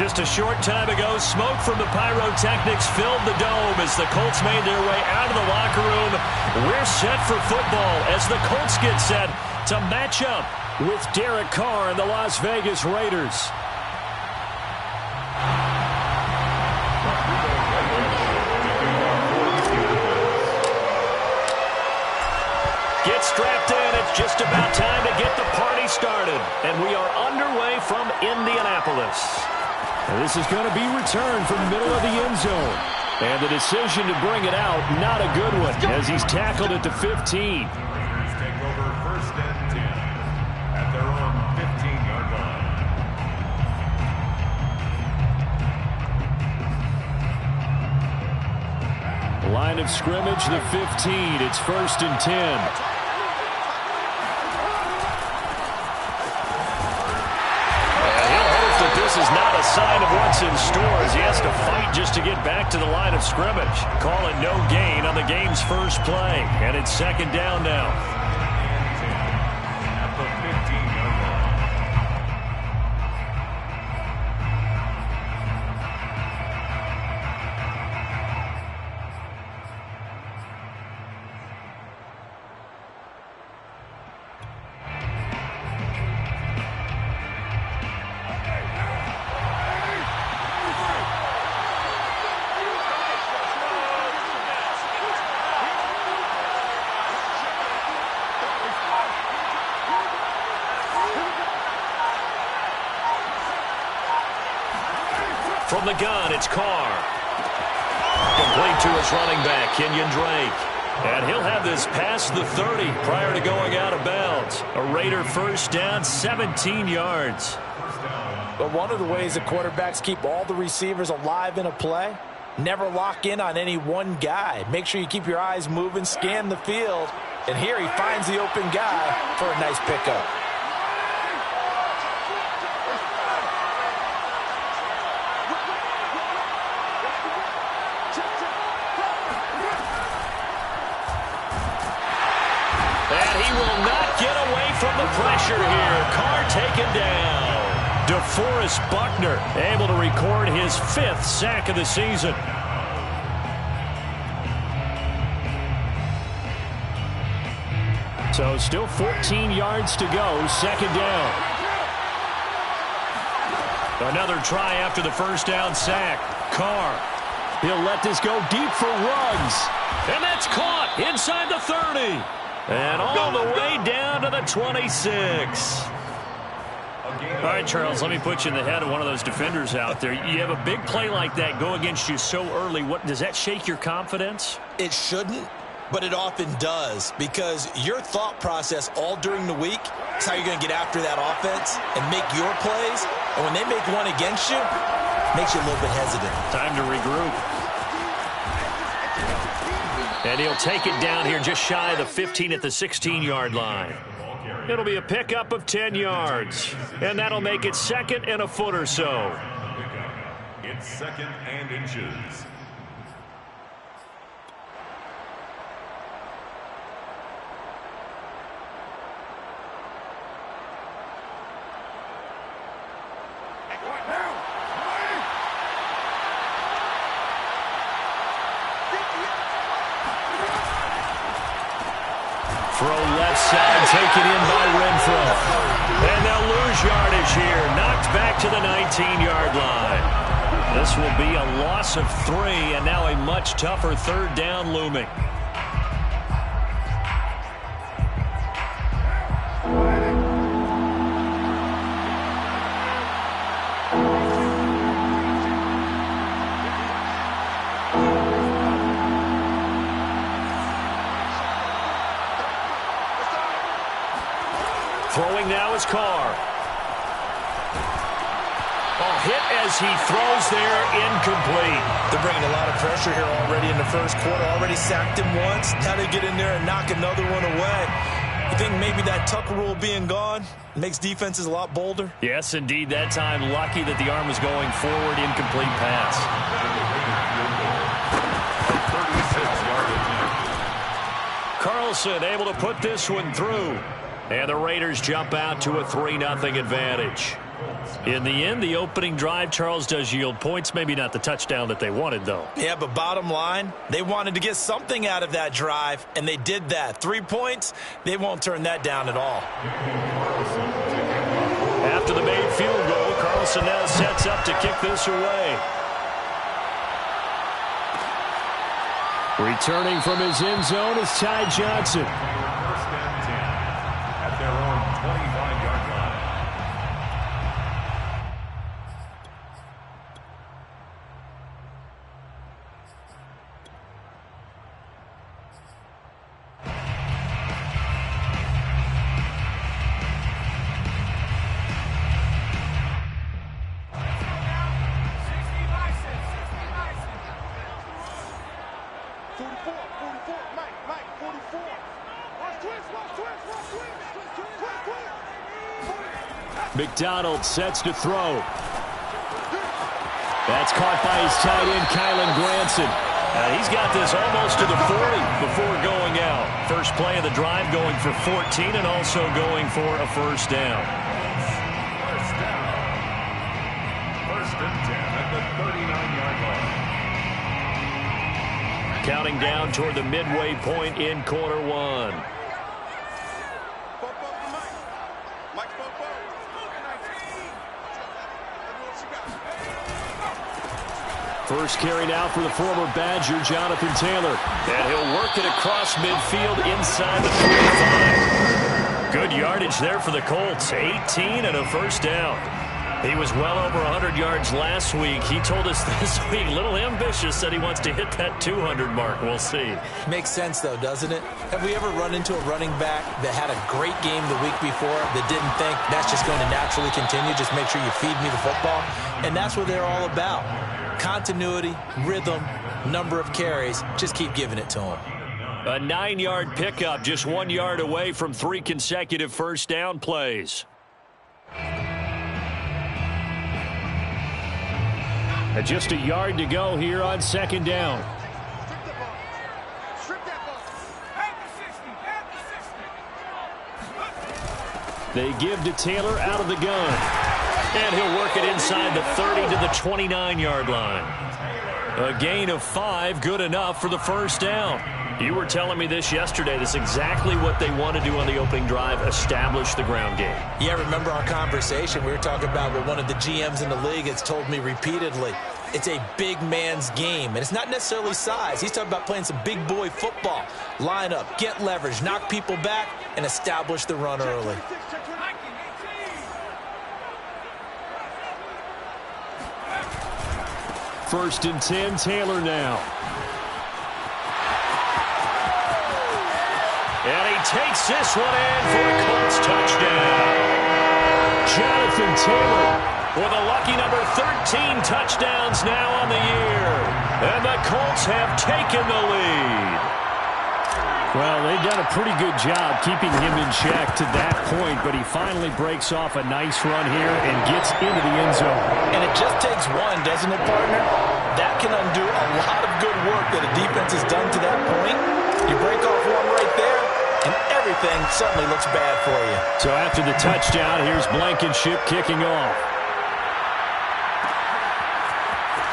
Just a short time ago, smoke from the pyrotechnics filled the dome as the Colts made their way out of the locker room. We're set for football as the Colts get set to match up with Derek Carr and the Las Vegas Raiders. Get strapped in. It's just about time to get the party started. And we are underway from Indianapolis. And this is going to be returned from the middle of the end zone. And the decision to bring it out, not a good one, as he's tackled at the 15. Raiders take over 1st and 10 at their own 15-yard line. Line of scrimmage, the 15. It's 1st and 10. This is not a sign of what's in store as he has to fight just to get back to the line of scrimmage. Call it no gain on the game's first play. And it's 2nd down now. At the 15-yard line. From the gun, it's Carr. Complete to his running back, Kenyon Drake. And he'll have this past the 30 prior to going out of bounds. A Raider 1st down, 17 yards. But one of the ways that quarterbacks keep all the receivers alive in a play, never lock in on any one guy. Make sure you keep your eyes moving, scan the field. And here he finds the open guy for a nice pickup. From the pressure here, Carr taken down. DeForest Buckner able to record his 5th sack of the season. So still 14 yards to go, 2nd down. Another try after the 1st down sack. Carr, he'll let this go deep for Ruggs. And that's caught inside the 30. And all the way down to the 26. All right, Charles, let me put you in the head of one of those defenders out there. You have a big play like that go against you so early. What does that shake your confidence? It shouldn't, but it often does, because your thought process all during the week is how you're going to get after that offense and make your plays. And when they make one against you, it makes you a little bit hesitant. Time to regroup. And he'll take it down here just shy of the 15 at the 16-yard line. It'll be a pickup of 10 yards. And that'll make it 2nd and a foot or so. It's 2nd and inches. Throw left side, taken in by Renfro. And they'll lose yardage here. Knocked back to the 19-yard line. This will be a loss of 3, and now a much tougher 3rd down looming. Throwing now is Carr. Hit as he throws there, incomplete. They're bringing a lot of pressure here already in the 1st quarter. Already sacked him once. Now they get in there and knock another one away. You think maybe that Tucker rule being gone makes defenses a lot bolder? Yes, indeed. That time, lucky that the arm was going forward, incomplete pass. Carlson able to put this one through. And the Raiders jump out to a 3-0 advantage. In the end, the opening drive, Charles, does yield points. Maybe not the touchdown that they wanted, though. Yeah, but bottom line, they wanted to get something out of that drive, and they did that. 3 points, they won't turn that down at all. After the made field goal, Carlson now sets up to kick this away. Returning from his end zone is Ty Johnson. First and 10 at their own 25-yard line. McDonald sets to throw. That's caught by his tight end, Kylan Granson. He's got this almost to the 40 before going out. First play of the drive going for 14 and also going for a first down. First and 10 at the 39-yard line. Counting down toward the midway point in quarter one. First carry now for the former Badger, Jonathan Taylor. And he'll work it across midfield inside the 45. Good yardage there for the Colts. 18 and a first down. He was well over 100 yards last week. He told us this week, a little ambitious, said he wants to hit that 200 mark. We'll see. Makes sense, though, doesn't it? Have we ever run into a running back that had a great game the week before that didn't think that's just going to naturally continue? Just make sure you feed me the football. And that's what they're all about. Continuity, rhythm, number of carries. Just keep giving it to them. A 9-yard pickup, just 1 yard away from 3 consecutive first down plays. And just a yard to go here on second down. They give to Taylor out of the gun. And he'll work it inside the 30 to the 29-yard line. A gain of 5, good enough for the first down. You were telling me this yesterday. This is exactly what they want to do on the opening drive, establish the ground game. Yeah, remember our conversation? We were talking about what one of the GMs in the league has told me repeatedly. It's a big man's game, and it's not necessarily size. He's talking about playing some big boy football. Line up, get leverage, knock people back, and establish the run early. First and 10, Taylor now. And he takes this one in for a Colts touchdown. Jonathan Taylor with a lucky number 13 touchdowns now on the year. And the Colts have taken the lead. Well, they've done a pretty good job keeping him in check to that point, but he finally breaks off a nice run here and gets into the end zone. And it just takes one, doesn't it, partner? That can undo a lot of good work that a defense has done to that point. You break off one right there, and everything suddenly looks bad for you. So after the touchdown, here's Blankenship kicking off.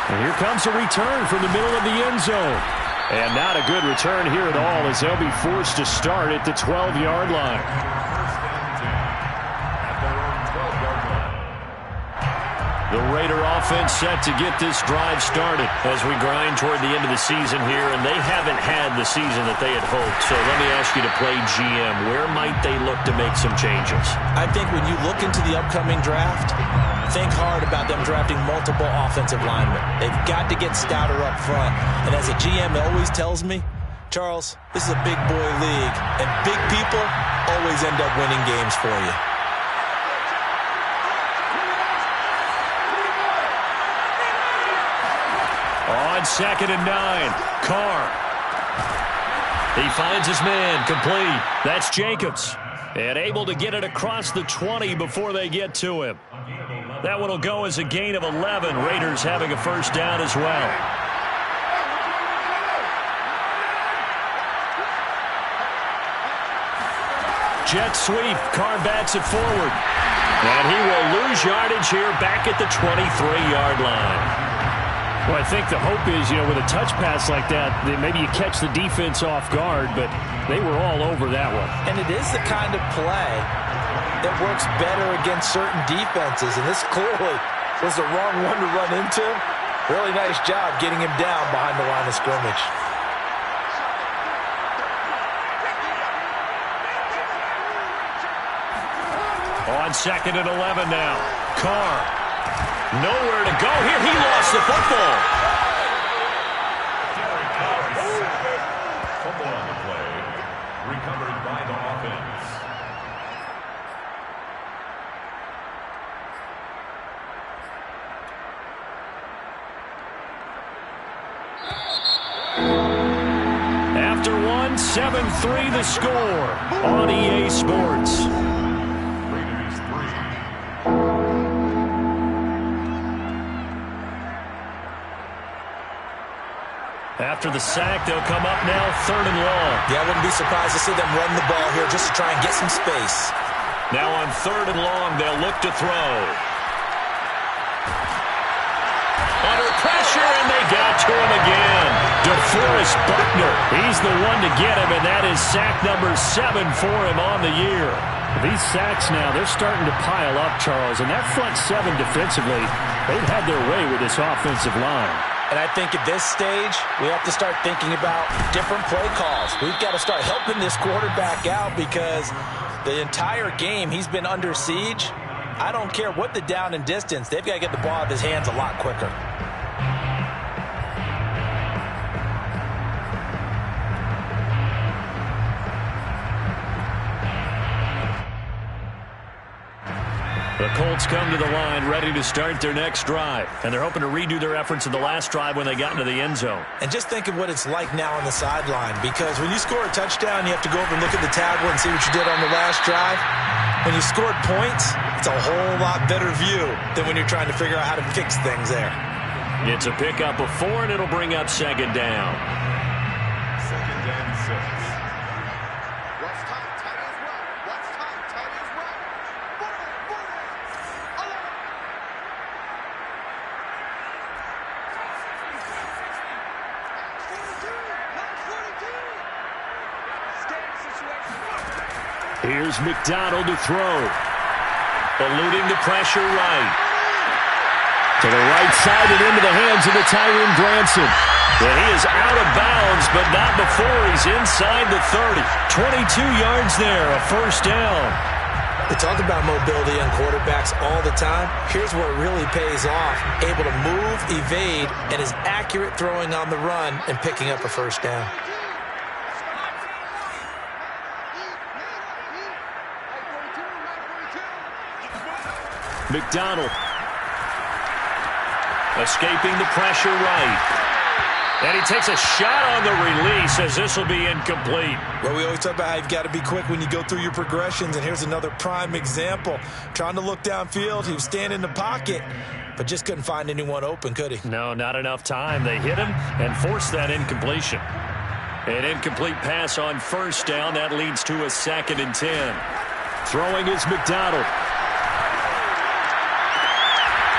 And here comes a return from the middle of the end zone. And not a good return here at all as they'll be forced to start at the 12-yard line. First and 10 at their own 12-yard line. The Raider offense set to get this drive started as we grind toward the end of the season here, and they haven't had the season that they had hoped. So let me ask you to play GM. Where might they look to make some changes? I think when you look into the upcoming draft, think hard about them drafting multiple offensive linemen. They've got to get stouter up front. And as a GM always tells me, Charles, this is a big boy league, and big people always end up winning games for you. On second and 9, Carr. He finds his man, complete. That's Jacobs. And able to get it across the 20 before they get to him. That one will go as a gain of 11. Raiders having a first down as well. Jet sweep. Carr bats it forward. And he will lose yardage here back at the 23-yard line. Well, I think the hope is, with a touch pass like that maybe you catch the defense off guard, but they were all over that one. And it is the kind of play that works better against certain defenses, and this clearly was the wrong one to run into. Really nice job getting him down behind the line of scrimmage. On 2nd and 11 now. Carr. Nowhere to go here. He lost the football. Football on the play. Recovered by the offense. After one, 7-3 the score on EA Sports. After the sack, they'll come up now 3rd and long. Yeah, I wouldn't be surprised to see them run the ball here just to try and get some space. Now on 3rd and long, they'll look to throw. Under pressure, and they got to him again. DeForest Buckner, he's the one to get him, and that is sack number 7 for him on the year. These sacks now, they're starting to pile up, Charles, and that front 7 defensively, they've had their way with this offensive line. And I think at this stage, we have to start thinking about different play calls. We've got to start helping this quarterback out because the entire game he's been under siege. I don't care what the down and distance. They've got to get the ball out of his hands a lot quicker. The Colts come to the line ready to start their next drive. And they're hoping to redo their efforts in the last drive when they got into the end zone. And just think of what it's like now on the sideline. Because when you score a touchdown, you have to go over and look at the tablet and see what you did on the last drive. When you scored points, it's a whole lot better view than when you're trying to figure out how to fix things there. It's a pickup of 4, and it'll bring up 2nd down. 2nd and 6. Here's McDonald to throw. Eluding the pressure right. To the right side and into the hands of the Tyrone Branson. And he is out of bounds, but not before he's inside the 30. 22 yards there, a 1st down. They talk about mobility on quarterbacks all the time. Here's where it really pays off. Able to move, evade, and is accurate throwing on the run and picking up a 1st down. McDonald. Escaping the pressure right. And he takes a shot on the release as this will be incomplete. Well, we always talk about how you've got to be quick when you go through your progressions, and here's another prime example. Trying to look downfield, he was standing in the pocket, but just couldn't find anyone open, could he? No, not enough time. They hit him and forced that incompletion. An incomplete pass on 1st down. That leads to a 2nd and 10. Throwing is McDonald.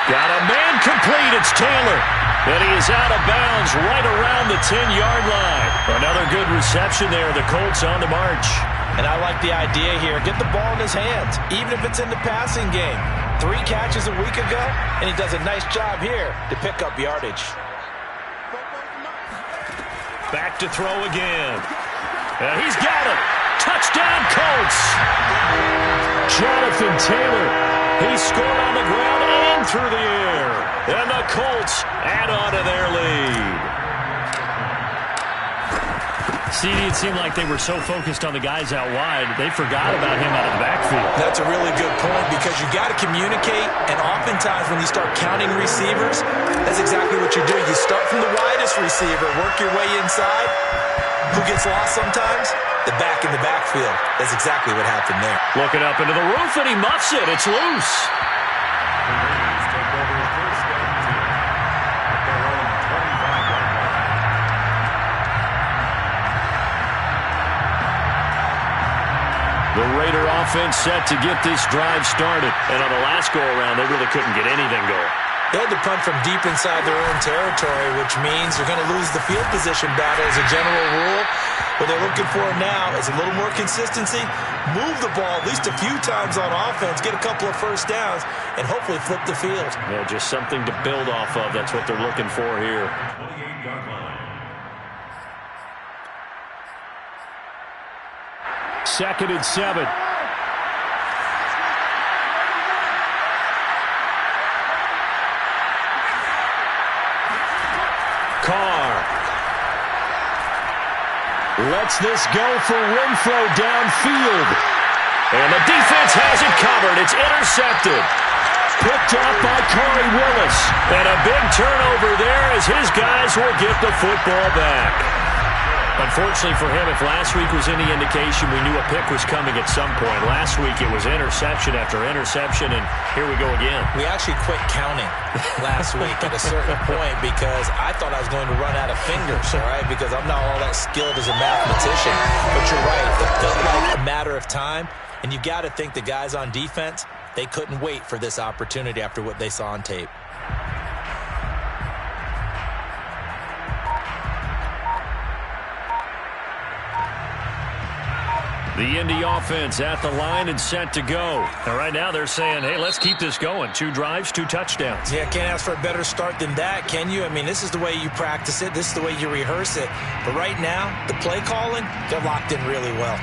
Got a man complete. It's Taylor. And he is out of bounds right around the 10-yard line. Another good reception there. The Colts on the march. And I like the idea here. Get the ball in his hands, even if it's in the passing game. 3 catches a week ago, and he does a nice job here to pick up yardage. Back to throw again. And he's got it. Touchdown, Colts. Jonathan Taylor. He scored on the ground and through the air. And the Colts add on to their lead. CD, it seemed like they were so focused on the guys out wide, they forgot about him out of the backfield. That's a really good point because you got to communicate, and oftentimes when you start counting receivers, that's exactly what you do. You start from the widest receiver, work your way inside. Who gets lost sometimes? The back in the backfield. That's exactly what happened there. Looking up into the roof, and he muffs it. It's loose. The Raiders take over 1st and 10 at their own 25-yard line. The Raider offense set to get this drive started. And on the last go-around, they really couldn't get anything going. They had to punt from deep inside their own territory, which means they're going to lose the field position battle as a general rule. What they're looking for now is a little more consistency, move the ball at least a few times on offense, get a couple of first downs, and hopefully flip the field. Yeah, just something to build off of. That's what they're looking for here. 28-yard line. 2nd and 7. Carr lets this go for Renfro downfield. And the defense has it covered. It's intercepted. Picked up by Corey Willis. And a big turnover there as his guys will get the football back. Unfortunately for him, if last week was any indication, we knew a pick was coming at some point. Last week it was interception after interception, and here we go again. We actually quit counting last week at a certain point because I thought I was going to run out of fingers, all right, because I'm not all that skilled as a mathematician. But you're right. It felt like a matter of time, and you got to think the guys on defense, they couldn't wait for this opportunity after what they saw on tape. The Indy offense at the line and set to go. And right now they're saying, hey, let's keep this going. 2 drives, 2 touchdowns. Yeah, can't ask for a better start than that, can you? I mean, this is the way you practice it. This is the way you rehearse it. But right now, the play calling, they're locked in really well.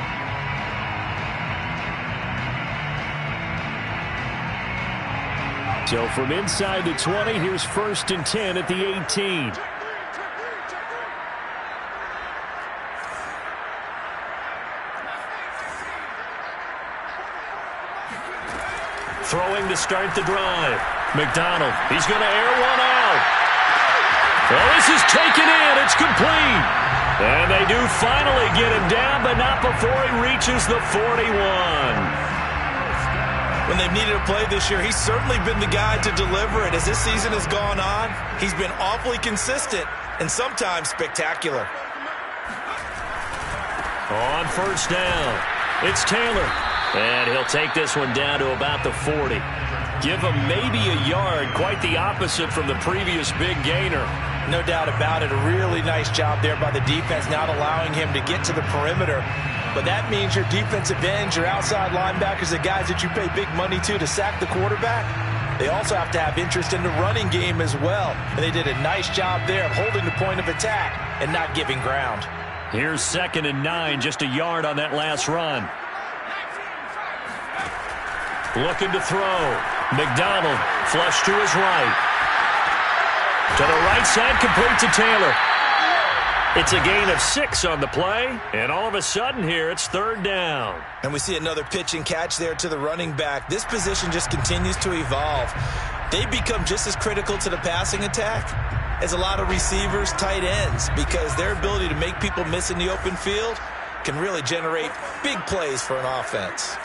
So from inside the 20, here's 1st and 10 at the 18. Throwing to start the drive. McDonald, he's going to air one out. Well, this is taken in. It's complete. And they do finally get him down, but not before he reaches the 41. When they've needed a play this year, he's certainly been the guy to deliver it. As this season has gone on, he's been awfully consistent and sometimes spectacular. On 1st down, it's Taylor. And he'll take this one down to about the 40. Give him maybe a yard, quite the opposite from the previous big gainer. No doubt about it. A really nice job there by the defense, not allowing him to get to the perimeter. But that means your defensive ends, your outside linebackers, the guys that you pay big money to sack the quarterback, they also have to have interest in the running game as well. And they did a nice job there of holding the point of attack and not giving ground. Here's 2nd and 9, just a yard on that last run. Looking to throw. McDonald, flush to his right. To the right side, complete to Taylor. It's a gain of 6 on the play, and all of a sudden here, it's 3rd down. And we see another pitch and catch there to the running back. This position just continues to evolve. They become just as critical to the passing attack as a lot of receivers, tight ends, because their ability to make people miss in the open field can really generate big plays for an offense.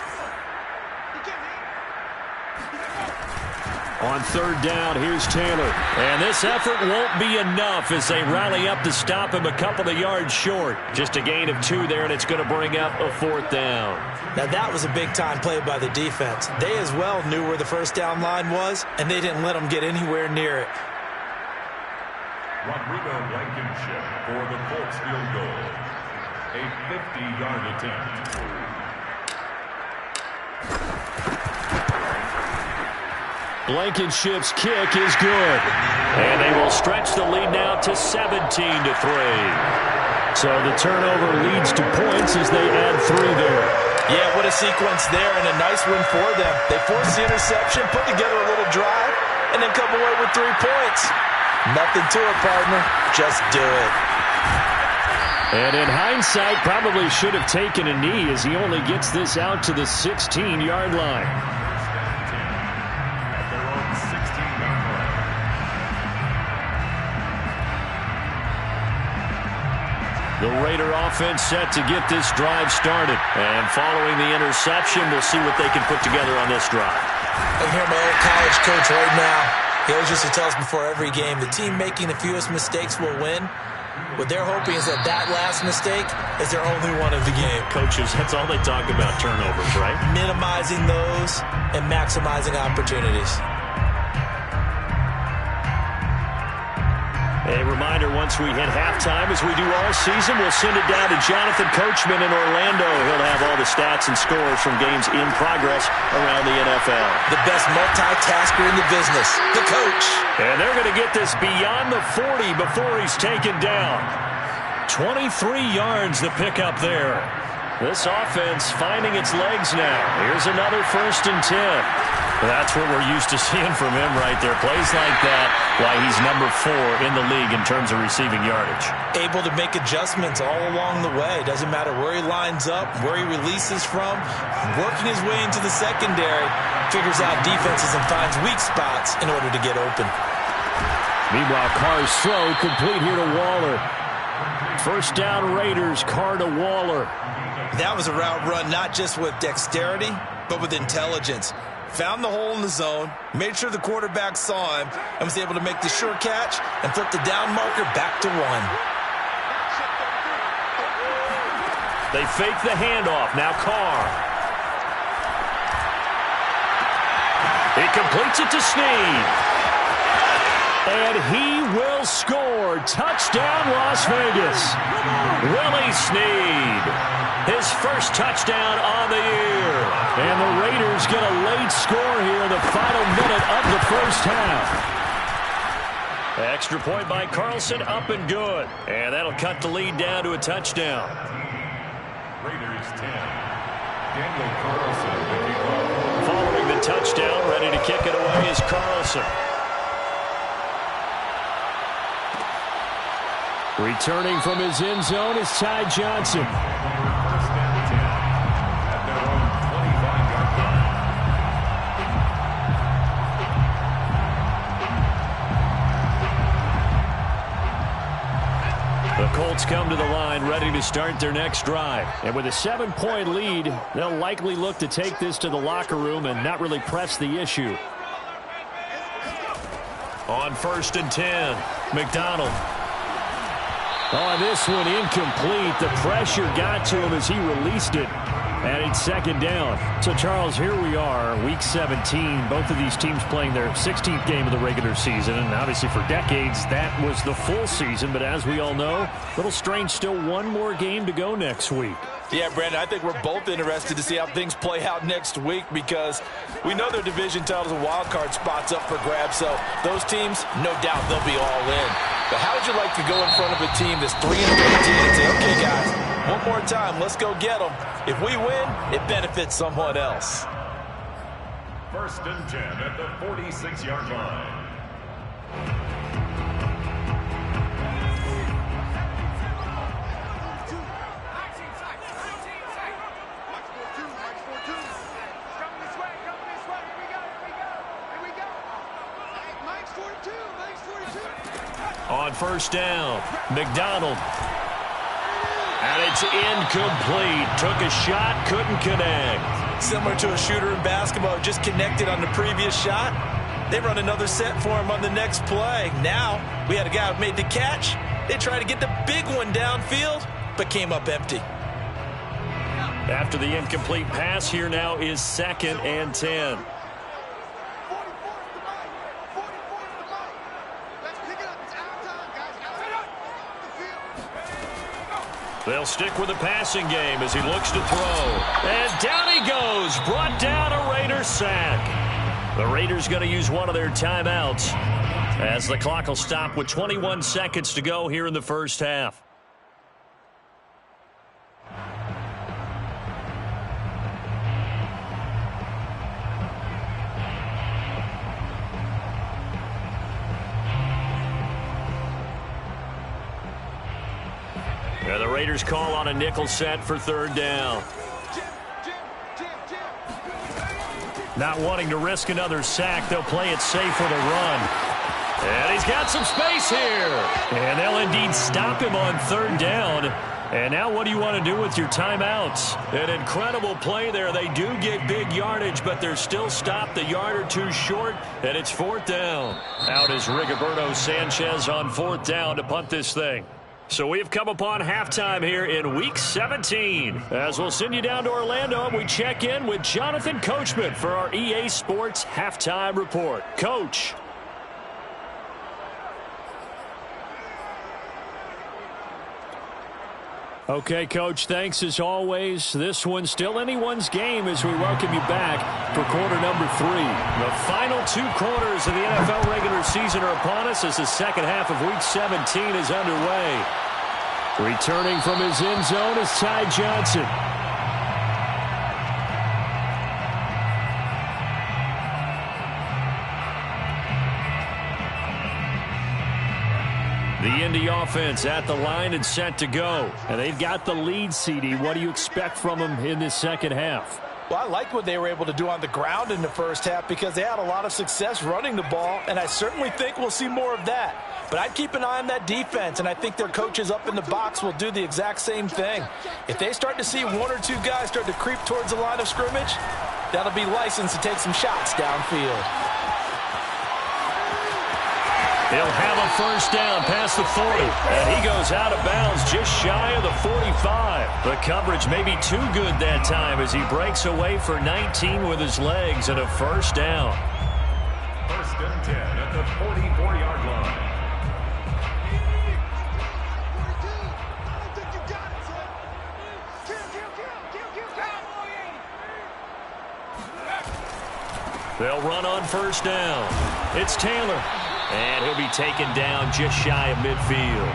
On 3rd down, here's Taylor. And this effort won't be enough as they rally up to stop him a couple of yards short. Just a gain of 2 there, and it's going to bring up a 4th down. Now, that was a big-time play by the defense. They as well knew where the 1st down line was, and they didn't let them get anywhere near it. Rodrigo Blankenship for the Colts field goal. A 50-yard attempt. Blankenship's kick is good. And they will stretch the lead now to 17-3. So the turnover leads to points as they add 3 there. Yeah, what a sequence there, and a nice one for them. They forced the interception, put together a little drive, and then come away with 3 points. Nothing to it, partner. Just do it. And in hindsight, probably should have taken a knee as he only gets this out to the 16-yard line. The Raider offense set to get this drive started. And following the interception, we'll see what they can put together on this drive. I hear my old college coach right now. He always used to tell us before every game, the team making the fewest mistakes will win. What they're hoping is that last mistake is their only one of the game. Coaches, that's all they talk about, turnovers, right? Minimizing those and maximizing opportunities. A reminder, once we hit halftime, as we do all season, we'll send it down to Jonathan Coachman in Orlando. He'll have all the stats and scores from games in progress around the NFL. The best multitasker in the business, the coach. And they're going to get this beyond the 40 before he's taken down. 23 yards to pick up there. This offense finding its legs now. Here's another 1st and 10. That's what we're used to seeing from him right there. Plays like that, why he's number 4 in the league in terms of receiving yardage. Able to make adjustments all along the way. Doesn't matter where he lines up, where he releases from. Working his way into the secondary, figures out defenses and finds weak spots in order to get open. Meanwhile, Carr's throw complete here to Waller. 1st down Raiders, Carr to Waller. That was a route run not just with dexterity, but with intelligence. Found the hole in the zone, made sure the quarterback saw him, and was able to make the sure catch and flip the down marker back to 1. They fake the handoff. Now Carr. He completes it to Snead. And he will score. Touchdown, Las Vegas. Willie Snead. His first touchdown on the year. And the Raiders get a late score here in the final minute of the 1st half. Extra point by Carlson, up and good. And that'll cut the lead down to a touchdown. Raiders 10. Daniel Carlson. Following the touchdown, ready to kick it away is Carlson. Returning from his end zone is Ty Johnson. 1st and 10 at their own 25-yard line. The Colts come to the line ready to start their next drive. And with a 7-point lead, they'll likely look to take this to the locker room and not really press the issue. On 1st and 10, McDonald. On this one, incomplete. The pressure got to him as he released it. And it's 2nd down. So, Charles, here we are, Week 17. Both of these teams playing their 16th game of the regular season. And obviously for decades, that was the full season. But as we all know, a little strange, still one more game to go next week. Yeah, Brandon, I think we're both interested to see how things play out next week because we know their division titles and wild card spots up for grabs. So those teams, no doubt they'll be all in. But how would you like to go in front of a team that's 3-13 and say, okay, guys, one more time, let's go get them. If we win, it benefits someone else. 1st and 10 at the 46-yard line. On 1st down, McDonald. And it's incomplete. Took a shot, couldn't connect. Similar to a shooter in basketball, just connected on the previous shot. They run another set for him on the next play. Now, we had a guy who made the catch. They tried to get the big one downfield, but came up empty. After the incomplete pass, here now is 2nd and 10. They'll stick with the passing game as he looks to throw. And down he goes. Brought down a Raiders sack. The Raiders going to use one of their timeouts as the clock will stop with 21 seconds to go here in the 1st half. The Raiders call on a nickel set for 3rd down. Not wanting to risk another sack, they'll play it safe with a run. And he's got some space here. And they'll indeed stop him on 3rd down. And now what do you want to do with your timeouts? An incredible play there. They do get big yardage, but they're still stopped a yard or two short, and it's 4th down. Out is Rigoberto Sanchez on 4th down to punt this thing. So we've come upon halftime here in Week 17. As we'll send you down to Orlando, and we check in with Jonathan Coachman for our EA Sports Halftime Report. Coach. Okay, Coach, thanks as always. This one's still anyone's game as we welcome you back for quarter number 3. The final 2 quarters of the NFL regular season are upon us as the second half of Week 17 is underway. Returning from his end zone is Ty Johnson. The Indy offense at the line and set to go. And they've got the lead, CD. What do you expect from them in this second half? Well, I like what they were able to do on the ground in the first half because they had a lot of success running the ball, and I certainly think we'll see more of that. But I'd keep an eye on that defense, and I think their coaches up in the box will do the exact same thing. If they start to see 1 or 2 guys start to creep towards the line of scrimmage, that'll be licensed to take some shots downfield. He'll have a first down past the 40, and he goes out of bounds just shy of the 45. The coverage may be too good that time as he breaks away for 19 with his legs and a first down. First and 10 at the 44-yard line. They'll run on first down. It's Taylor. And he'll be taken down just shy of midfield.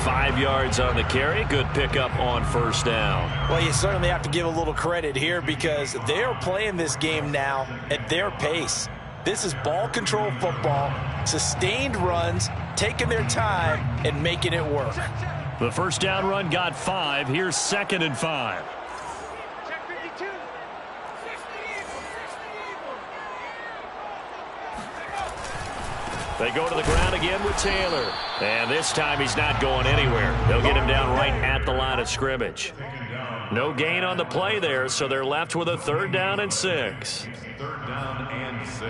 5 yards on the carry. Good pickup on first down. Well, you certainly have to give a little credit here because they're playing this game now at their pace. This is ball control football, sustained runs, taking their time, and making it work. The first down run got 5. Here's 2nd and 5. They go to the ground again with Taylor. And this time he's not going anywhere. They'll get him down right at the line of scrimmage. No gain on the play there, so they're left with a 3rd down and 6. 3rd down and 6.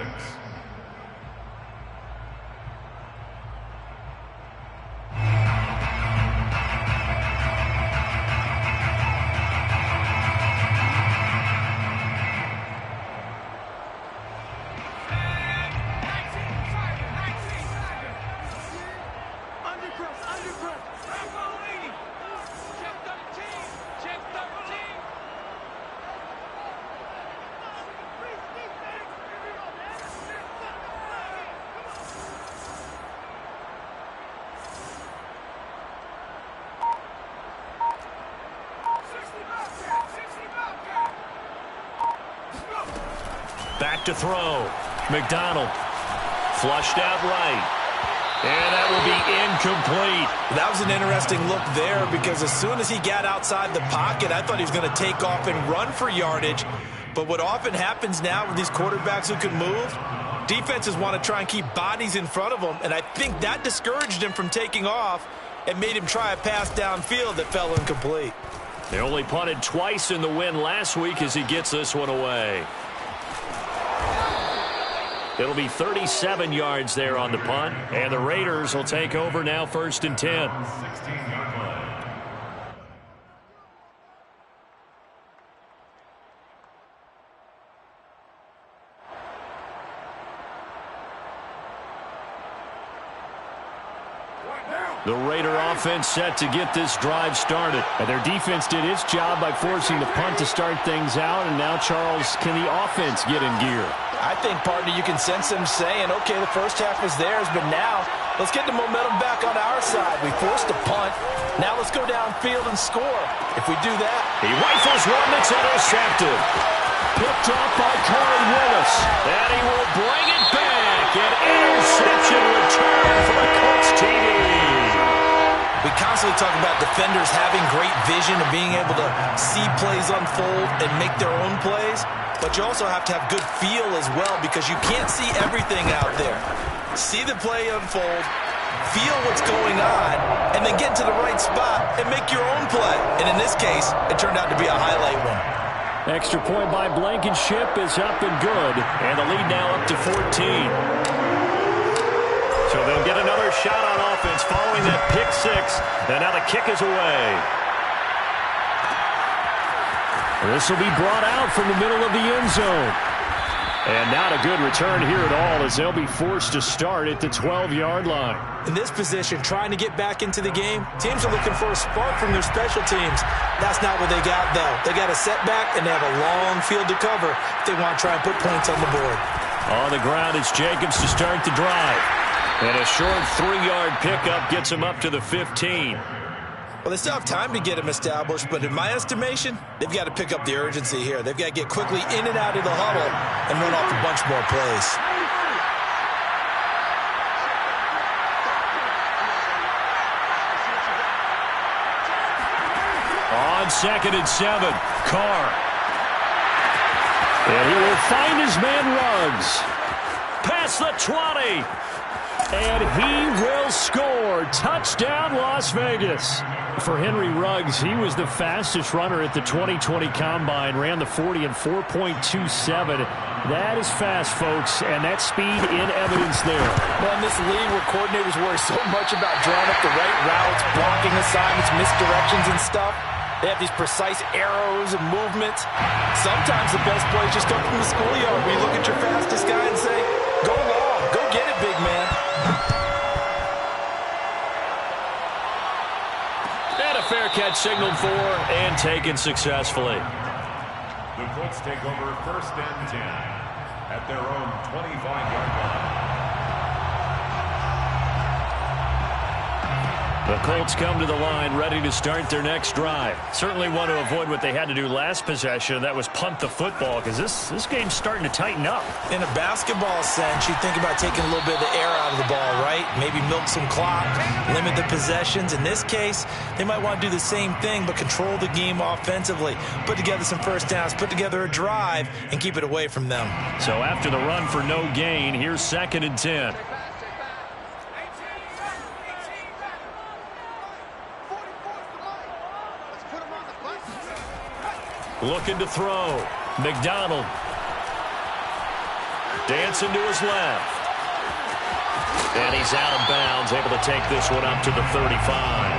Back to throw. McDonald. Flushed out right. And that will be incomplete. That was an interesting look there because as soon as he got outside the pocket, I thought he was going to take off and run for yardage. But what often happens now with these quarterbacks who can move, defenses want to try and keep bodies in front of them, and I think that discouraged him from taking off and made him try a pass downfield that fell incomplete. They only punted twice in the win last week as he gets this one away. It'll be 37 yards there on the punt, and the Raiders will take over now 1st and 10. 16-yard line. The Raider offense set to get this drive started. And their defense did its job by forcing the punt to start things out. And now, Charles, can the offense get in gear? I think, partner, you can sense them saying, okay, the first half is theirs, but now let's get the momentum back on our side. We forced a punt. Now let's go downfield and score. If we do that. He rifles one that's intercepted. Picked up by Corey Willis. And he will bring it back. An interception return for the Colts TD. We constantly talk about defenders having great vision and being able to see plays unfold and make their own plays. But you also have to have good feel as well because you can't see everything out there. See the play unfold, feel what's going on, and then get to the right spot and make your own play. And in this case, it turned out to be a highlight one. Extra point by Blankenship is up and good. And the lead now up to 14. So they'll get another shot on offense following that pick six. And now the kick is away. This will be brought out from the middle of the end zone. And not a good return here at all as they'll be forced to start at the 12-yard line. In this position, trying to get back into the game, teams are looking for a spark from their special teams. That's not what they got, though. They got a setback, and they have a long field to cover if they want to try and put points on the board. On the ground, it's Jacobs to start the drive. And a short 3-yard pickup gets him up to the 15. Well, they still have time to get him established, but in my estimation, they've got to pick up the urgency here. They've got to get quickly in and out of the huddle and run off a bunch more plays. On 2nd and 7, Carr. And he will find his man Ruggs. Past the 20. And he will score. Touchdown, Las Vegas. For Henry Ruggs, he was the fastest runner at the 2020 Combine. Ran the 40 in 4.27. That is fast, folks, and that speed in evidence there. Well, in this league where coordinators worry so much about drawing up the right routes, blocking assignments, misdirections and stuff, they have these precise arrows and movements. Sometimes the best plays just come from the schoolyard where you look at your fastest guy and say, go long, go get it, big man. And a fair catch signaled for and taken successfully. The Colts take over 1st and 10 at their own 25-yard line. The Colts come to the line ready to start their next drive. Certainly want to avoid what they had to do last possession. That was punt the football because this game's starting to tighten up. In a basketball sense, you think about taking a little bit of the air out of the ball, right? Maybe milk some clock, limit the possessions. In this case, they might want to do the same thing but control the game offensively. Put together some first downs, put together a drive, and keep it away from them. So after the run for no gain, here's 2nd and 10. Looking to throw. McDonald. Dancing to his left. And he's out of bounds, able to take this one up to the 35.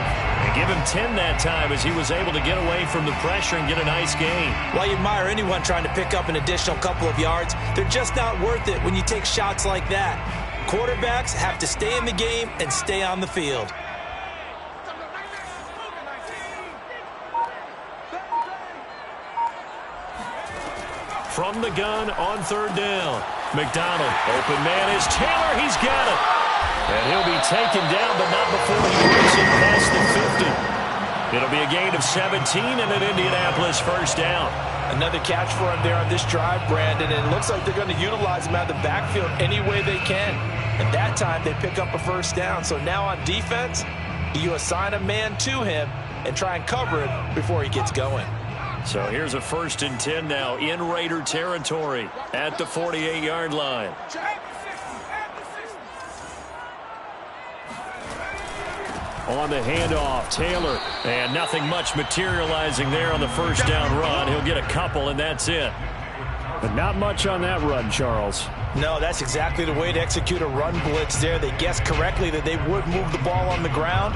And give him 10 that time as he was able to get away from the pressure and get a nice gain. While you admire anyone trying to pick up an additional couple of yards, they're just not worth it when you take shots like that. Quarterbacks have to stay in the game and stay on the field. From the gun on 3rd down. McDonald, open man is Taylor. He's got it. And he'll be taken down, but not before he breaks it past the 50. It'll be a gain of 17 and an Indianapolis 1st down. Another catch for him there on this drive, Brandon, and it looks like they're going to utilize him out of the backfield any way they can. And that time they pick up a 1st down. So now on defense, you assign a man to him and try and cover it before he gets going. So here's a 1st and 10 now in Raider territory at the 48-yard line. On the handoff, Taylor. And nothing much materializing there on the 1st down run. He'll get a couple, and that's it. But not much on that run, Charles. No, that's exactly the way to execute a run blitz there. They guessed correctly that they would move the ball on the ground,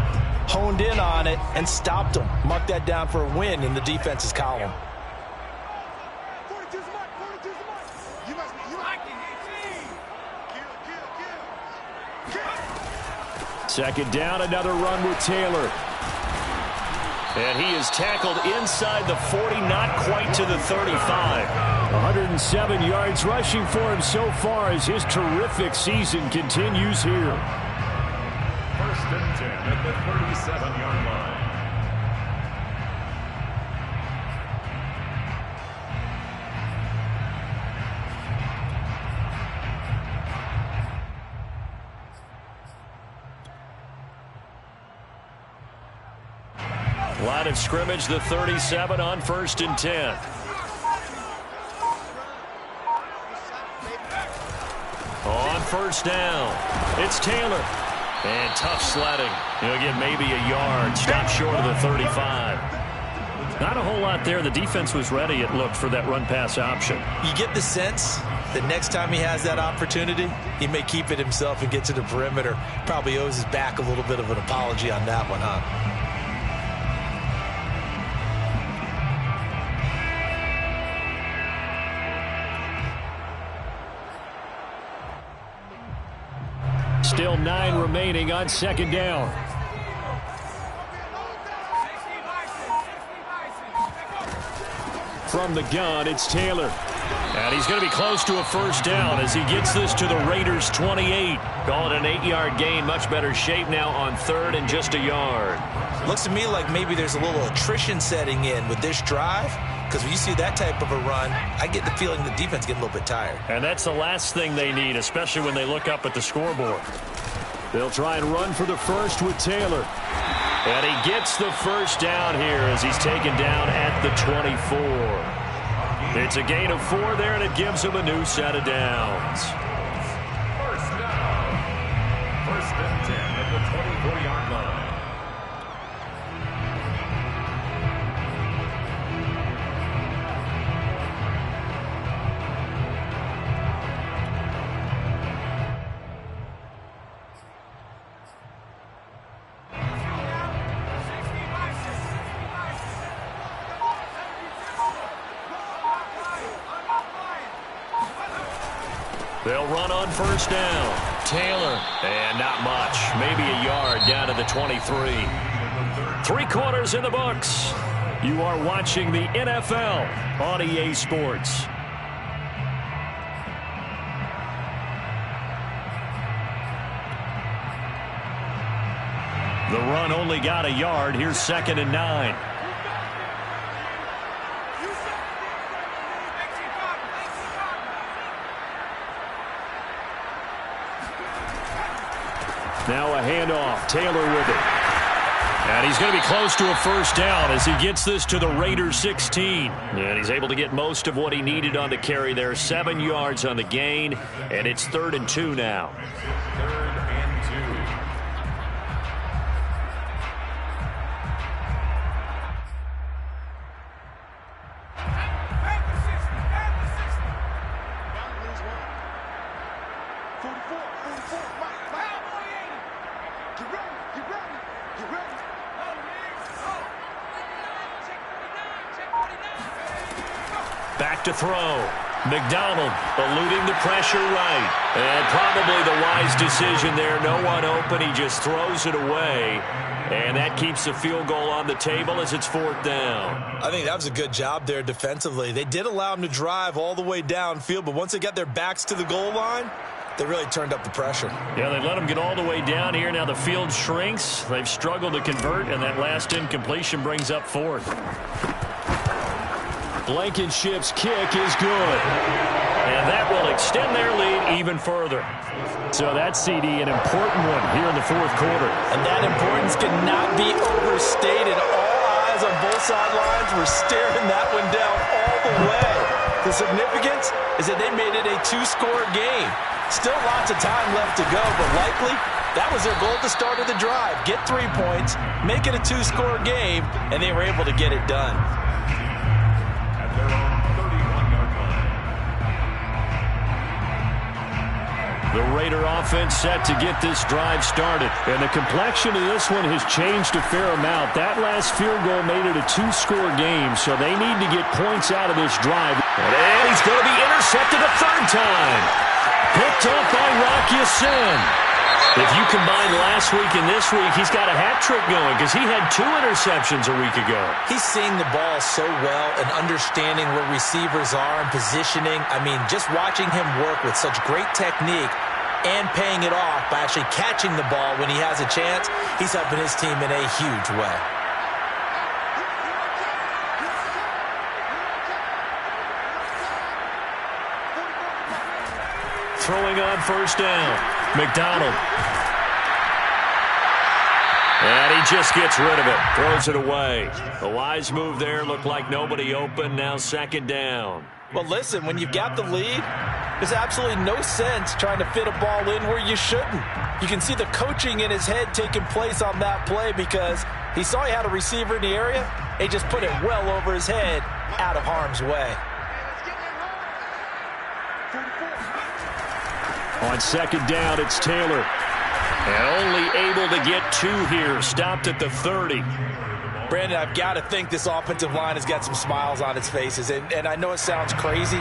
honed in on it, and stopped them. Mark that down for a win in the defense's column. Second down, another run with Taylor. And he is tackled inside the 40, not quite to the 35. 107 yards rushing for him so far as his terrific season continues here. 1st and 10 at the 37-yard line. Line of scrimmage, the 37 on 1st and 10. On 1st down, it's Taylor. And tough sledding. He'll get maybe a yard. Stop short of the 35. Not a whole lot there. The defense was ready, it looked, for that run-pass option. You get the sense the next time he has that opportunity, he may keep it himself and get to the perimeter. Probably owes his back a little bit of an apology on that one, huh? Still 9 remaining on second down. From the gun, it's Taylor. And he's going to be close to a first down as he gets this to the Raiders' 28. Call it an 8-yard gain. Much better shape now on third and just a yard. Looks to me like maybe there's a little attrition setting in with this drive. Because when you see that type of a run, I get the feeling the defense get a little bit tired. And that's the last thing they need, especially when they look up at the scoreboard. They'll try and run for the first with Taylor. And he gets the first down here as he's taken down at the 24. It's a gain of 4 there, and it gives him a new set of downs. First down. First and 10 at the 24-yard line. They'll run on first down. Taylor, and not much. Maybe a yard down to the 23. 3 quarters in the books. You are watching the NFL on EA Sports. The run only got a yard. Here's 2nd and 9. Now a handoff. Taylor with it. And he's going to be close to a first down as he gets this to the Raiders' 16. And he's able to get most of what he needed on the carry there. 7 yards on the gain, and it's 3rd and 2 now. 3rd and 2. Back to throw. McDonald eluding the pressure right. And probably the wise decision there. No one open. He just throws it away. And that keeps the field goal on the table as it's 4th down. I think that was a good job there defensively. They did allow him to drive all the way downfield, but once they got their backs to the goal line, they really turned up the pressure. Yeah, they let them get all the way down here. Now the field shrinks. They've struggled to convert, and that last incompletion brings up 4th. Blankenship's kick is good. And that will extend their lead even further. So that CD, an important one here in the 4th quarter. And that importance cannot be overstated. All eyes on both sidelines were staring that one down all the way. The significance is that they made it a 2-score game. Still lots of time left to go, but likely that was their goal at the start of the drive. Get 3 points, make it a 2-score game, and they were able to get it done. At their own 31-yard line. The Raider offense set to get this drive started. And the complexion of this one has changed a fair amount. That last field goal made it a 2-score game, so they need to get points out of this drive. And he's going to be intercepted a 3rd time. Picked up by Whrock21. If you combine last week and this week, he's got a hat trick going because he had 2 interceptions a week ago. He's seeing the ball so well and understanding where receivers are and positioning. I mean, just watching him work with such great technique and paying it off by actually catching the ball when he has a chance, he's helping his team in a huge way. Throwing on first down. McDonald. And he just gets rid of it. Throws it away. A wise move there. Looked like nobody open. Now 2nd down. Well, listen, when you've got the lead, there's absolutely no sense trying to fit a ball in where you shouldn't. You can see the coaching in his head taking place on that play because he saw he had a receiver in the area. He just put it well over his head out of harm's way. 44. On second down, it's Taylor. And only able to get 2 here. Stopped at the 30. Brandon, I've got to think this offensive line has got some smiles on its faces. And I know it sounds crazy,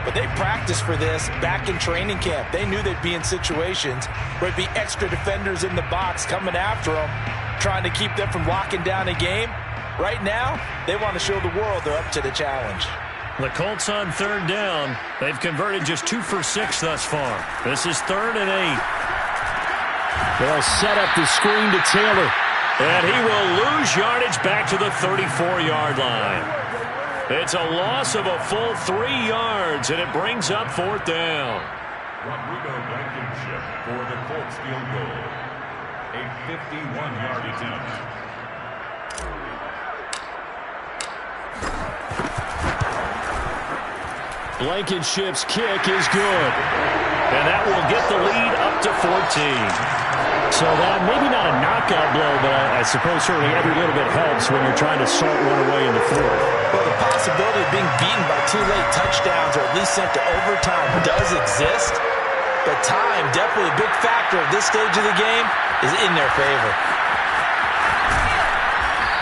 but they practiced for this back in training camp. They knew they'd be in situations where there'd be extra defenders in the box coming after them, trying to keep them from locking down a game. Right now, they want to show the world they're up to the challenge. The Colts on third down. They've converted just 2 for 6 thus far. This is 3rd and 8. They'll set up the screen to Taylor. And he will lose yardage back to the 34-yard line. It's a loss of a full 3 yards, and it brings up 4th down. Blankenship for the Colts field goal. A 51-yard attempt. Blankenship's kick is good. And that will get the lead up to 14. So that maybe not a knockout blow, but I suppose certainly every little bit helps when you're trying to salt one away in the 4th. Well, the possibility of being beaten by 2 late touchdowns or at least sent to overtime does exist. But time, definitely a big factor at this stage of the game, is in their favor.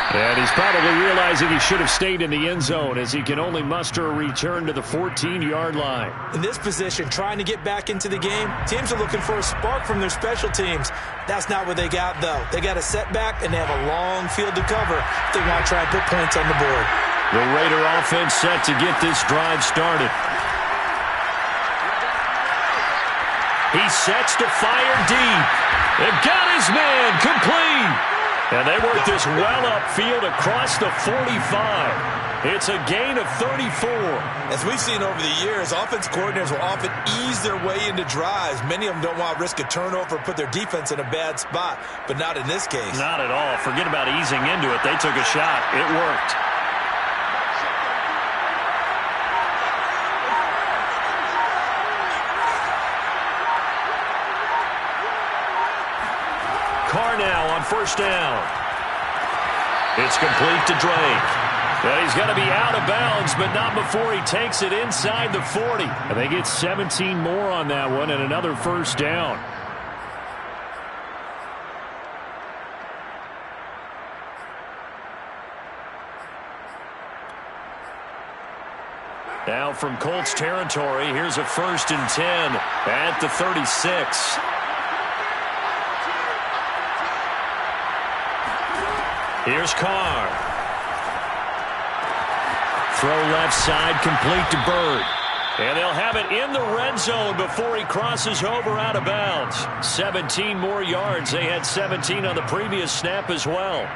And he's probably realizing he should have stayed in the end zone as he can only muster a return to the 14-yard line. In this position, trying to get back into the game, teams are looking for a spark from their special teams. That's not what they got, though. They got a setback, and they have a long field to cover if they want to try and put points on the board. The Raider offense set to get this drive started. He sets to fire deep. They've got his man complete. And they work this well upfield across the 45. It's a gain of 34. As we've seen over the years, offense coordinators will often ease their way into drives. Many of them don't want to risk a turnover or put their defense in a bad spot, but not in this case. Not at all. Forget about easing into it. They took a shot. It worked. Carr now on first down. It's complete to Drake. And he's got to be out of bounds, but not before he takes it inside the 40. And they get 17 more on that one and another first down. Now from Colts territory, here's a 1st and 10 at the 36. Here's Carr. Throw left side, complete to Bird. And they'll have it in the red zone before he crosses over out of bounds. 17 more yards. They had 17 on the previous snap as well.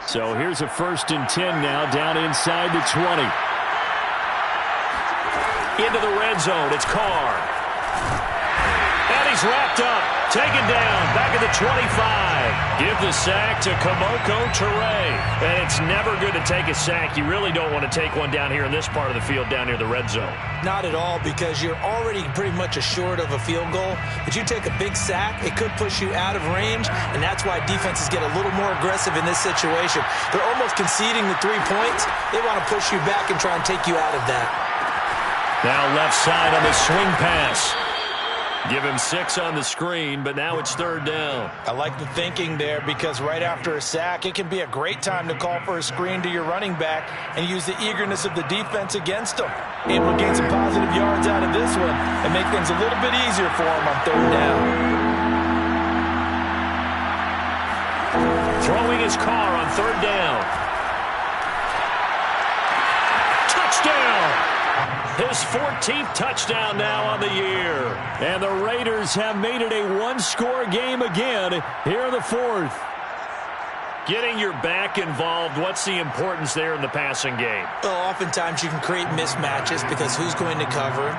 So here's a 1st and 10 now down inside the 20. Into the red zone, it's Carr. And he's wrapped up, taken down, back at the 25. Give the sack to Kamoko Toure. And it's never good to take a sack. You really don't want to take one down here in this part of the field, down near the red zone. Not at all, because you're already pretty much assured of a field goal. But you take a big sack, it could push you out of range, and that's why defenses get a little more aggressive in this situation. They're almost conceding the 3 points. They want to push you back and try and take you out of that. Now left side on the swing pass. Give him 6 on the screen, but now it's 3rd down. I like the thinking there, because right after a sack, it can be a great time to call for a screen to your running back and use the eagerness of the defense against them. Able to gain some positive yards out of this one and make things a little bit easier for them on 3rd down. Throwing his Carr on 3rd down. Touchdown! His 14th touchdown now on the year. And the Raiders have made it a one-score game again here in the 4th. Getting your back involved, what's the importance there in the passing game? Well, oftentimes you can create mismatches because who's going to cover him,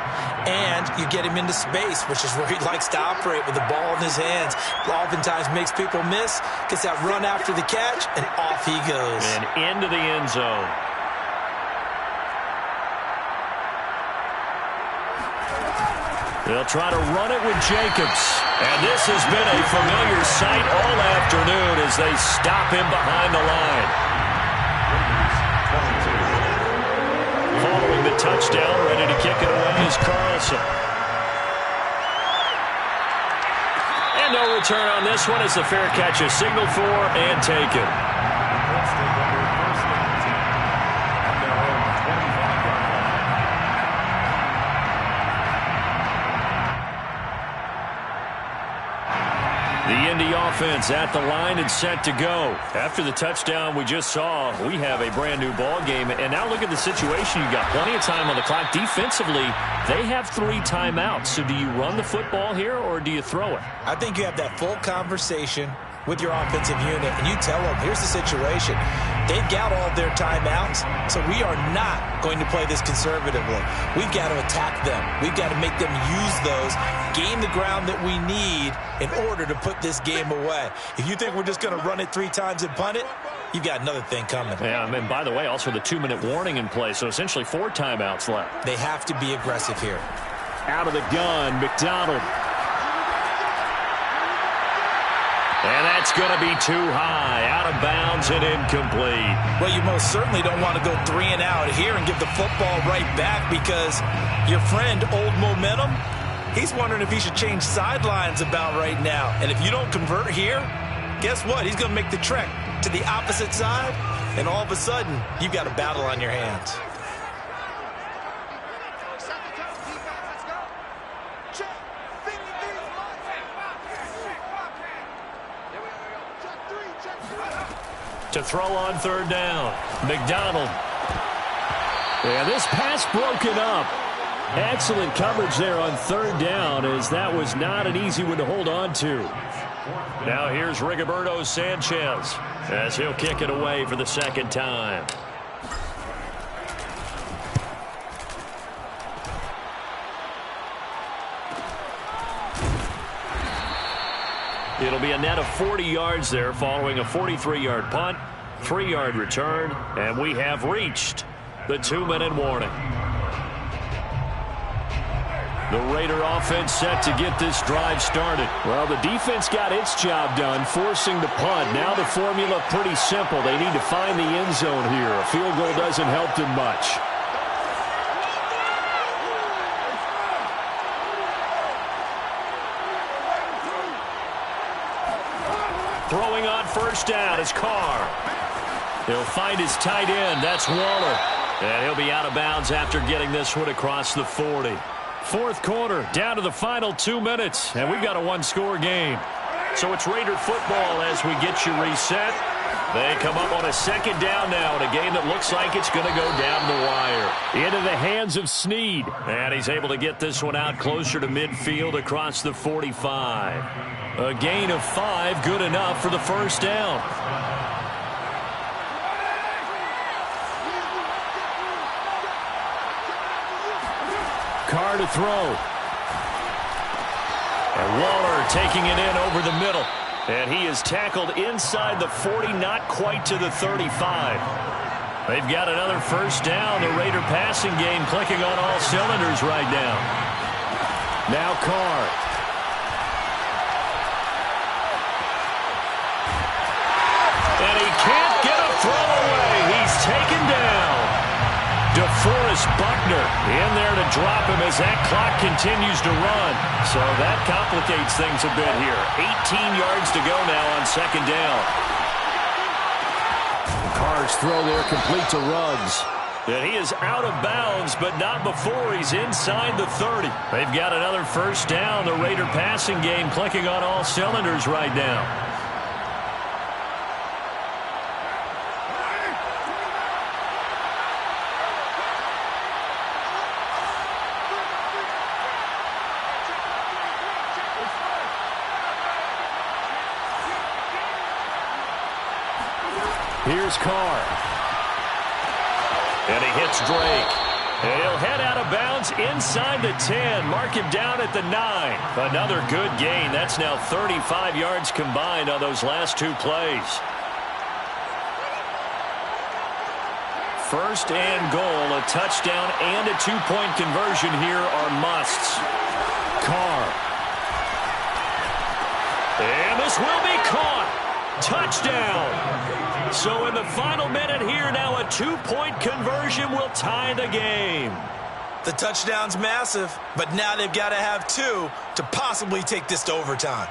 and you get him into space, which is where he likes to operate with the ball in his hands. Oftentimes makes people miss, gets that run after the catch, and off he goes. And into the end zone. They'll try to run it with Jacobs. And this has been a familiar sight all afternoon as they stop him behind the line. Following the touchdown, ready to kick it away is Carlson. And no return on this one as the fair catch is signaled for and taken. The Indy offense at the line and set to go. After the touchdown we just saw, we have a brand new ball game. And now look at the situation. You got plenty of time on the clock. Defensively, they have 3 timeouts. So do you run the football here or do you throw it? I think you have that full conversation with your offensive unit, and you tell them, here's the situation. They've got all their timeouts, so we are not going to play this conservatively. We've got to attack them. We've got to make them use those, gain the ground that we need in order to put this game away. If you think we're just going to run it 3 times and punt it, you've got another thing coming. Yeah, and by the way, also the 2-minute warning in play, so essentially 4 timeouts left. They have to be aggressive here. Out of the gun, McDonald. And that's going to be too high, out of bounds and incomplete. Well, you most certainly don't want to go 3 and out here and give the football right back because your friend, Old Momentum, he's wondering if he should change sidelines about right now. And if you don't convert here, guess what? He's going to make the trek to the opposite side, and all of a sudden, you've got a battle on your hands. To throw on 3rd down, McDonald. And this pass broken up. Excellent coverage there on 3rd down, as that was not an easy one to hold on to. Now here's Rigoberto Sanchez as he'll kick it away for the 2nd time. It'll be a net of 40 yards there following a 43-yard punt, 3-yard return, and we have reached the 2-minute warning. The Raider offense set to get this drive started. Well, the defense got its job done, forcing the punt. Now the formula pretty simple. They need to find the end zone here. A field goal doesn't help them much. Throwing on 1st down is Carr. He'll find his tight end. That's Waller. And he'll be out of bounds after getting this one across the 40. 4th quarter, down to the final 2 minutes. And we've got a 1-score game. So it's Raider football as we get you reset. They come up on a 2nd down now in a game that looks like it's going to go down the wire. Into the hands of Snead. And he's able to get this one out closer to midfield across the 45. A gain of 5, good enough for the 1st down. Carr to throw. And Waller taking it in over the middle. And he is tackled inside the 40, not quite to the 35. They've got another 1st down. The Raider passing game clicking on all cylinders right now. Now Carr. And he can't get a throw away. He's taken down. DeForest Buckner in there to drop him as that clock continues to run. So that complicates things a bit here. 18 yards to go now on 2nd down. Carr's throw there complete to Ruggs. And he is out of bounds, but not before he's inside the 30. They've got another 1st down. The Raider passing game clicking on all cylinders right now. Here's Carr. And he hits Drake. And he'll head out of bounds inside the 10. Mark him down at the 9. Another good gain. That's now 35 yards combined on those last 2 plays. 1st and goal. A touchdown and a 2-point conversion here are musts. Carr. And this will be caught. Touchdown. So in the final minute here, now a 2-point conversion will tie the game. The touchdown's massive, but now they've got to have 2 to possibly take this to overtime.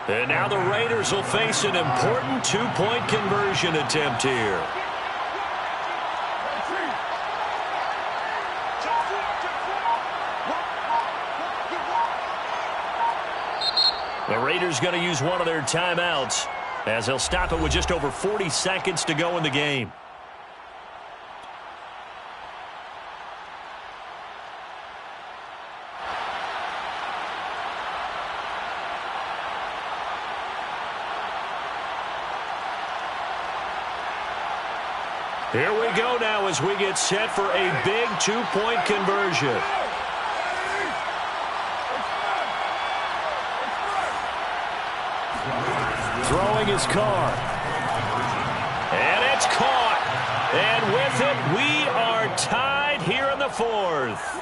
And now the Raiders will face an important 2-point conversion attempt here. The Raiders going to use one of their timeouts as they'll stop it with just over 40 seconds to go in the game. Here we go now as we get set for a big 2-point conversion. Throwing his Carr. And it's caught. And with it, we are tied here in the 4th.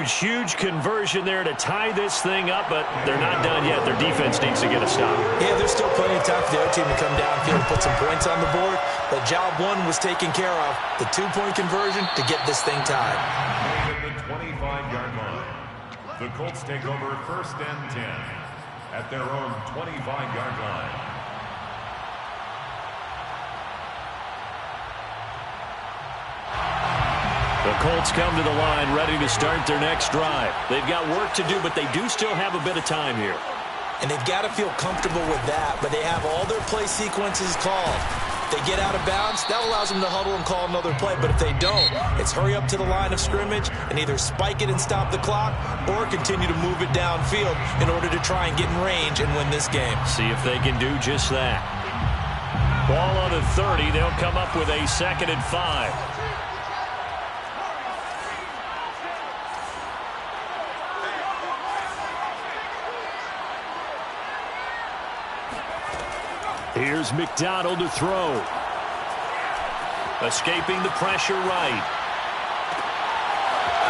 Huge conversion there to tie this thing up, but they're not done yet. Their defense needs to get a stop. Yeah, there's still plenty of time for the other team to come downfield and put some points on the board. But job 1 was taken care of. The 2-point conversion to get this thing tied. At the 25-yard line, the Colts take over 1st and 10 at their own 25-yard line. The Colts come to the line ready to start their next drive. They've got work to do, but they do still have a bit of time here. And they've got to feel comfortable with that, but they have all their play sequences called. If they get out of bounds, that allows them to huddle and call another play. But if they don't, it's hurry up to the line of scrimmage and either spike it and stop the clock or continue to move it downfield in order to try and get in range and win this game. See if they can do just that. Ball on the 30. They'll come up with a 2nd and 5. Here's McDonald to throw. Escaping the pressure right.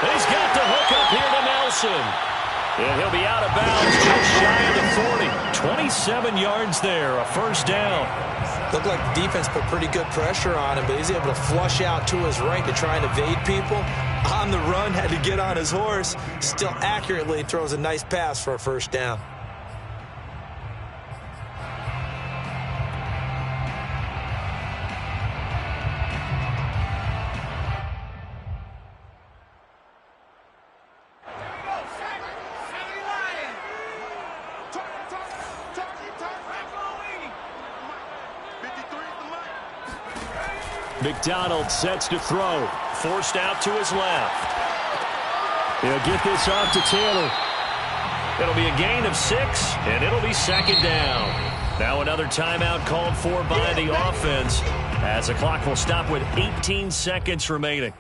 He's got the hook up here to Nelson. And he'll be out of bounds just shy of the 40. 27 yards there, a 1st down. Looked like the defense put pretty good pressure on him, but he's able to flush out to his right to try and evade people. On the run, had to get on his horse. Still accurately throws a nice pass for a 1st down. McDonald sets to throw. Forced out to his left. He'll get this off to Taylor. It'll be a gain of 6, and it'll be 2nd down. Now another timeout called for by the offense as the clock will stop with 18 seconds remaining.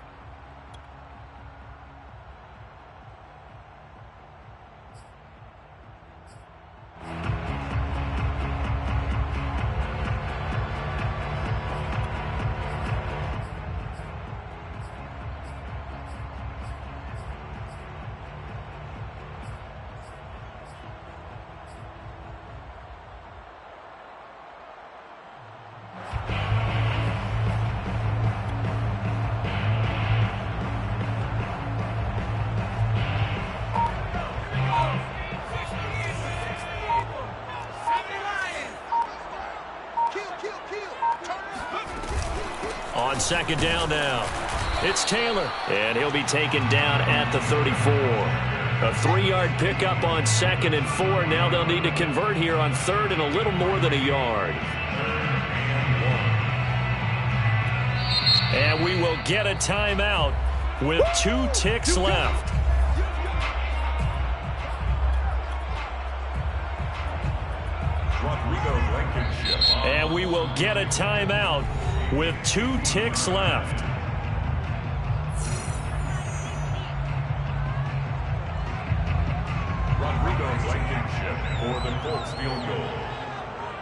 On 2nd down now, it's Taylor, and he'll be taken down at the 34. A 3-yard pickup on 2nd and 4. Now they'll need to convert here on 3rd and a little more than a yard. And we will get a timeout with 2 ticks left. And we will get a timeout with 2 ticks left. Colts field goal.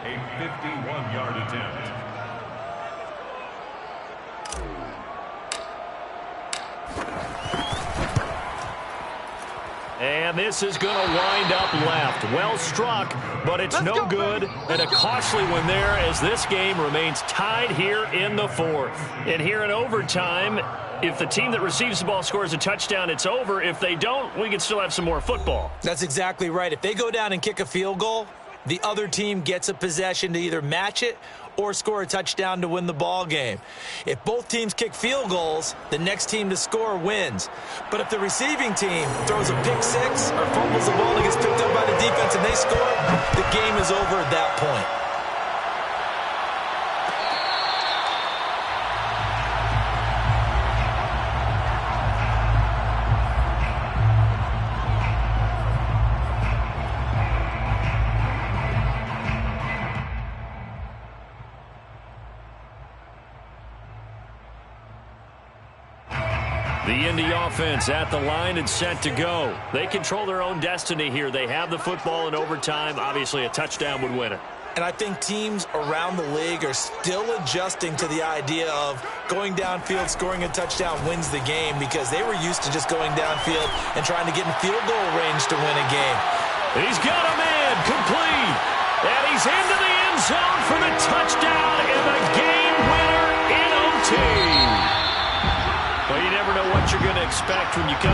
A 51-yard attempt. And this is going to wind up left. Well struck, but it's no good. And a costly one there as this game remains tied here in the fourth. And here in overtime, if the team that receives the ball scores a touchdown, it's over. If they don't, we can still have some more football. That's exactly right. If they go down and kick a field goal, the other team gets a possession to either match it or score a touchdown to win the ball game. If both teams kick field goals, the next team to score wins. But if the receiving team throws a pick six or fumbles the ball and gets picked up by the defense and they score, the game is over at that point. The Indy offense at the line and set to go. They control their own destiny here. They have the football in overtime. Obviously, a touchdown would win it. And I think teams around the league are still adjusting to the idea of going downfield, scoring a touchdown wins the game, because they were used to just going downfield and trying to get in field goal range to win a game. He's got a man complete. And he's into the end zone for the touchdown and the game winner in OT. Well, you never know what you're going to expect when you come